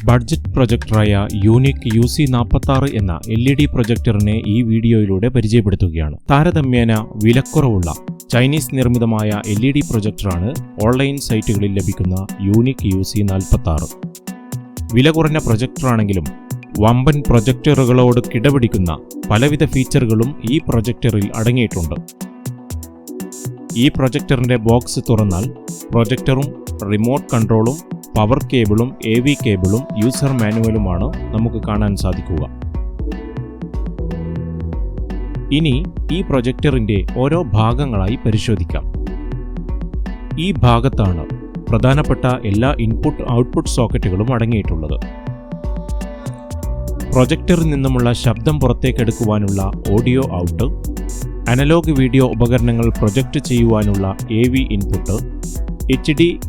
Budget പ്രൊജക്ടറായ unique UC46 എന്ന LED പ്രൊജക്ടറിനെ ഈ വീഡിയോയിലൂടെ പരിചയപ്പെടുത്തുകയാണ്. താരതമ്യേന വിലക്കുറവുള്ള ചൈനീസ് നിർമ്മിതമായ LED പ്രൊജക്ടറാണ് ഓൺലൈൻ സൈറ്റുകളിൽ ലഭിക്കുന്ന യൂണിക് UC46. വില കുറഞ്ഞ പ്രൊജക്ടറാണെങ്കിലും വമ്പൻ പ്രൊജക്ടറുകളോട് കിടപിടിക്കുന്ന പലവിധ ഫീച്ചറുകളും ഈ പ്രൊജക്ടറിൽ അടങ്ങിയിട്ടുണ്ട്. ഈ പ്രൊജക്ടറിന്റെ ബോക്സ് തുറന്നാൽ പ്രൊജക്ടറും റിമോട്ട് കൺട്രോളും പവർ കേബിളും AV കേബിളും യൂസർ മാനുവലുമാണ് നമുക്ക് കാണാൻ സാധിക്കുക. ഇനി ഈ പ്രൊജക്ടറിന്റെ ഓരോ ഭാഗങ്ങളായി പരിശോധിക്കാം. ഈ ഭാഗത്താണ് പ്രധാനപ്പെട്ട എല്ലാ ഇൻപുട്ട് ഔട്ട്പുട്ട് സോക്കറ്റുകളും അടങ്ങിയിട്ടുള്ളത്. പ്രൊജക്ടറിൽ നിന്നുമുള്ള ശബ്ദം പുറത്തേക്കെടുക്കുവാനുള്ള ഓഡിയോ ഔട്ട്, അനലോഗ് വീഡിയോ ഉപകരണങ്ങൾ പ്രൊജക്റ്റ് ചെയ്യുവാനുള്ള AV input,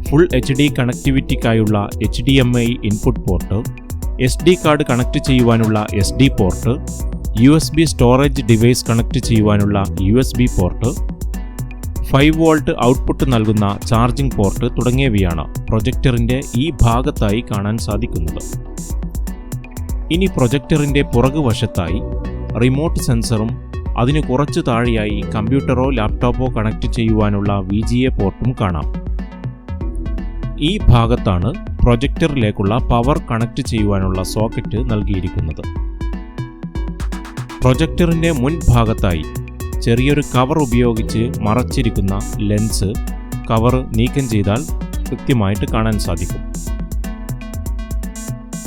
full HD കണക്ടിവിറ്റിക്കായുള്ള HDMI input port, SD card connect ചെയ്യുവാനുള്ള SD port, USB storage device connect ചെയ്യുവാനുള്ള USB പോർട്ട്, 5 വോൾട്ട് ഔട്ട്പുട്ട് നൽകുന്ന ചാർജിംഗ് പോർട്ട് തുടങ്ങിയവയാണ് പ്രൊജക്ടറിന്റെ ഈ ഭാഗത്തായി കാണാൻ സാധിക്കുന്നത്. ഇനി പ്രൊജക്ടറിന്റെ പുറകുവശത്തായി റിമോട്ട് സെൻസറും അതിന് കുറച്ചു താഴെയായി കമ്പ്യൂട്ടറോ ലാപ്ടോപ്പോ കണക്ട് ചെയ്യുവാനുള്ള VGA പോർട്ടും കാണാം. ഈ ഭാഗത്താണ് പ്രൊജക്ടറിലേക്കുള്ള പവർ കണക്ട് ചെയ്യുവാനുള്ള സോക്കറ്റ് നൽകിയിരിക്കുന്നത്. പ്രൊജക്ടറിന്റെ മുൻഭാഗത്തായി ചെറിയൊരു കവർ ഉപയോഗിച്ച് മറച്ചിരിക്കുന്ന ലെൻസ് കവർ നീക്കം ചെയ്താൽ കൃത്യമായിട്ട് കാണാൻ സാധിക്കും.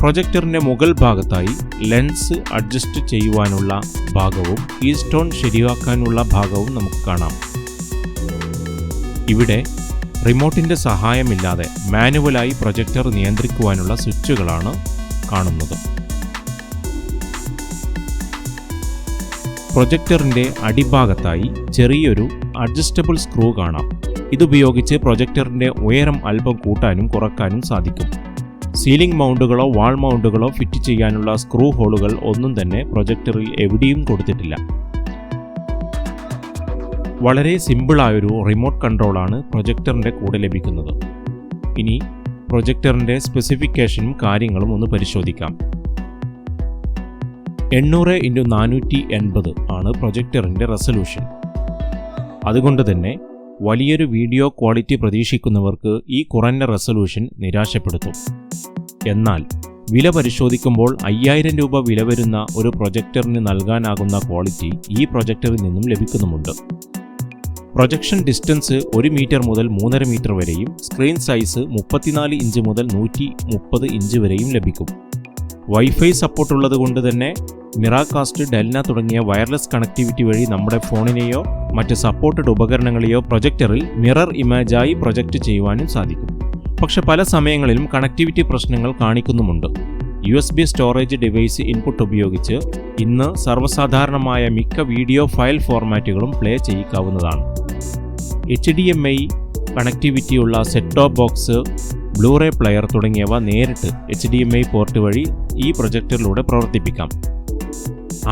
പ്രൊജക്ടറിന്റെ മുകൾ ഭാഗത്തായി ലെൻസ് അഡ്ജസ്റ്റ് ചെയ്യുവാനുള്ള ഭാഗവും കീസ്റ്റോൺ ശരിയാക്കാനുള്ള ഭാഗവും നമുക്ക് കാണാം. ഇവിടെ റിമോട്ടിന്റെ സഹായമില്ലാതെ മാനുവലായി പ്രൊജക്ടർ നിയന്ത്രിക്കുവാനുള്ള സ്വിച്ചുകളാണ് കാണുന്നത്. പ്രൊജക്ടറിന്റെ അടിഭാഗത്തായി ചെറിയൊരു അഡ്ജസ്റ്റബിൾ സ്ക്രൂ കാണാം. ഇതുപയോഗിച്ച് പ്രൊജക്ടറിന്റെ ഉയരം അല്പം കൂട്ടാനും കുറക്കാനും സാധിക്കും. സീലിംഗ് മൗണ്ടുകളോ വാൾ മൗണ്ടുകളോ ഫിറ്റ് ചെയ്യാനുള്ള സ്ക്രൂ ഹോളുകൾ ഒന്നും തന്നെ പ്രൊജക്ടറിൽ എവിടെയും കൊടുത്തിട്ടില്ല. വളരെ സിമ്പിളായൊരു റിമോട്ട് കൺട്രോളാണ് പ്രൊജക്ടറിന്റെ കൂടെ ലഭിക്കുന്നത്. ഇനി പ്രൊജക്ടറിന്റെ സ്പെസിഫിക്കേഷനും കാര്യങ്ങളും ഒന്ന് പരിശോധിക്കാം. 800x480 ആണ് പ്രൊജക്ടറിന്റെ റെസൊല്യൂഷൻ. അതുകൊണ്ട് തന്നെ വലിയൊരു വീഡിയോ ക്വാളിറ്റി പ്രതീക്ഷിക്കുന്നവർക്ക് ഈ കുറഞ്ഞ റെസൊല്യൂഷൻ നിരാശപ്പെടുത്തും. എന്നാൽ വില പരിശോധിക്കുമ്പോൾ 5000 രൂപ വില വരുന്ന ഒരു പ്രൊജക്ടറിന് നൽകാനാകുന്ന ക്വാളിറ്റി ഈ പ്രൊജക്ടറിൽ നിന്നും ലഭിക്കുന്നുമുണ്ട്. പ്രൊജക്ഷൻ ഡിസ്റ്റൻസ് 1 മീറ്റർ മുതൽ 3.5 മീറ്റർ വരെയും സ്ക്രീൻ സൈസ് 34 ഇഞ്ച് മുതൽ 130 ഇഞ്ച് വരെയും ലഭിക്കും. വൈഫൈ സപ്പോർട്ടുള്ളത് കൊണ്ട് തന്നെ മിറാകാസ്റ്റ്, ഡെൽന തുടങ്ങിയ വയർലെസ് കണക്ടിവിറ്റി വഴി നമ്മുടെ ഫോണിനെയോ മറ്റ് സപ്പോർട്ടഡ് ഉപകരണങ്ങളെയോ പ്രൊജക്ടറിൽ മിറർ ഇമേജായി പ്രൊജക്റ്റ് ചെയ്യുവാനും സാധിക്കും. പക്ഷെ പല സമയങ്ങളിലും കണക്ടിവിറ്റി പ്രശ്നങ്ങൾ കാണിക്കുന്നുമുണ്ട്. USB സ്റ്റോറേജ് ഡിവൈസ് ഇൻപുട്ട് ഉപയോഗിച്ച് ഇന്ന് സർവ്വസാധാരണമായ മിക്ക വീഡിയോ ഫയൽ ഫോർമാറ്റുകളും പ്ലേ ചെയ്യിക്കാവുന്നതാണ്. HDMI കണക്ടിവിറ്റിയുള്ള set top box, Blu-ray player തുടങ്ങിയവ നേരിട്ട് HDMI പോർട്ട് വഴി ഈ പ്രൊജക്ടറിലൂടെ പ്രവർത്തിപ്പിക്കാം.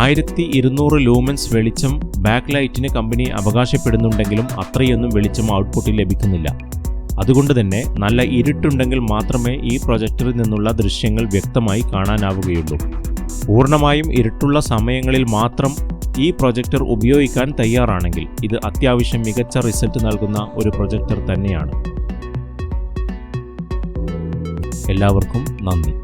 1200 ലൂമൻസ് വെളിച്ചം ബാക്ക് ലൈറ്റിന് കമ്പനി അവകാശപ്പെടുന്നുണ്ടെങ്കിലും അത്രയൊന്നും വെളിച്ചം ഔട്ട്പുട്ടിൽ ലഭിക്കുന്നില്ല. അതുകൊണ്ട് തന്നെ നല്ല ഇരുട്ടുണ്ടെങ്കിൽ മാത്രമേ ഈ പ്രൊജക്ടറിൽ നിന്നുള്ള ദൃശ്യങ്ങൾ വ്യക്തമായി കാണാനാവുകയുള്ളൂ. പൂർണ്ണമായും ഇരുട്ടുള്ള സമയങ്ങളിൽ മാത്രം ഈ പ്രൊജക്ടർ ഉപയോഗിക്കാൻ തയ്യാറാണെങ്കിൽ ഇത് അത്യാവശ്യം മികച്ച റിസൾട്ട് നൽകുന്ന ഒരു പ്രൊജക്ടർ തന്നെയാണ്. എല്ലാവർക്കും നന്ദി.